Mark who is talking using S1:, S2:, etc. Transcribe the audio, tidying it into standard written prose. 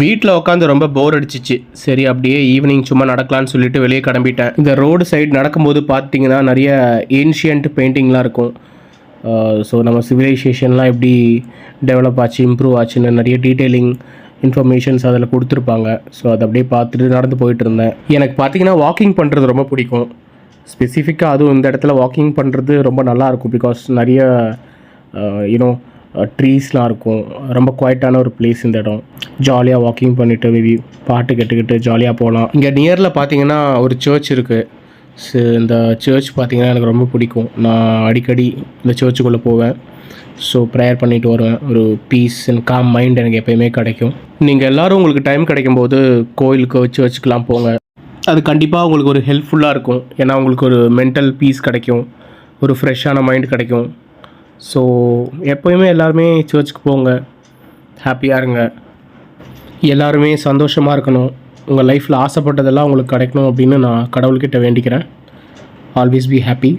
S1: வீட்டில் உட்காந்து ரொம்ப போர் அடிச்சிச்சு. சரி அப்படியே ஈவினிங் சும்மா நடக்கலான்னு சொல்லிட்டு வெளியே கிளம்பிட்டேன். இந்த ரோடு சைடு நடக்கும்போது பார்த்தீங்கன்னா நிறைய ஏன்ஷியன்ட் பெயிண்டிங்லாம் இருக்கும். ஸோ நம்ம சிவிலைசேஷன்லாம் எப்படி டெவலப் ஆச்சு, இம்ப்ரூவ் ஆச்சுன்னு நிறைய டீட்டெயிலிங் இன்ஃபர்மேஷன்ஸ் அதில் கொடுத்துருப்பாங்க. ஸோ அதை அப்படியே பார்த்துட்டு நடந்து போயிட்டு இருந்தேன். எனக்கு பார்த்தீங்கன்னா வாக்கிங் பண்ணுறது ரொம்ப பிடிக்கும். ஸ்பெசிஃபிக்காக அதுவும் இந்த இடத்துல வாக்கிங் பண்ணுறது ரொம்ப நல்லாயிருக்கும். பிகாஸ் நிறைய யூனோ ட்ரீஸ்லாம் இருக்கும். ரொம்ப குவைட்டான ஒரு பிளேஸ் இந்த இடம். ஜாலியாக வாக்கிங் பண்ணிவிட்டு மேபி பாட்டு கேட்டுக்கிட்டு ஜாலியாக போகலாம். இங்கே நியரில் பார்த்தீங்கன்னா ஒரு சர்ச் இருக்குது. ஸோ இந்த சர்ச் பார்த்தீங்கன்னா எனக்கு ரொம்ப பிடிக்கும். நான் அடிக்கடி இந்த சர்ச்சுக்குள்ளே போவேன். ஸோ ப்ரேயர் பண்ணிட்டு வருவேன். ஒரு பீஸ் அண்ட் காம் மைண்ட் எனக்கு எப்போயுமே கிடைக்கும். நீங்கள் எல்லோரும் உங்களுக்கு டைம் கிடைக்கும்போது கோயிலுக்கு சர்ச்சுக்கெலாம் போங்க. அது கண்டிப்பாக உங்களுக்கு ஒரு ஹெல்ப்ஃபுல்லாக இருக்கும். ஏன்னா உங்களுக்கு ஒரு மென்டல் பீஸ் கிடைக்கும், ஒரு ஃப்ரெஷ்ஷான மைண்ட் கிடைக்கும். ஸோ எப்போயுமே எல்லாருமே சர்ச்சுக்கு போங்க, ஹாப்பியாக இருங்க, எல்லாருமே சந்தோஷமாக இருக்கணும். உங்கள் லைஃப்பில் ஆசைப்பட்டதெல்லாம் உங்களுக்கு கிடைக்கணும் அப்படின்னு நான் கடவுள்கிட்ட வேண்டிக்கிறேன். Always be happy.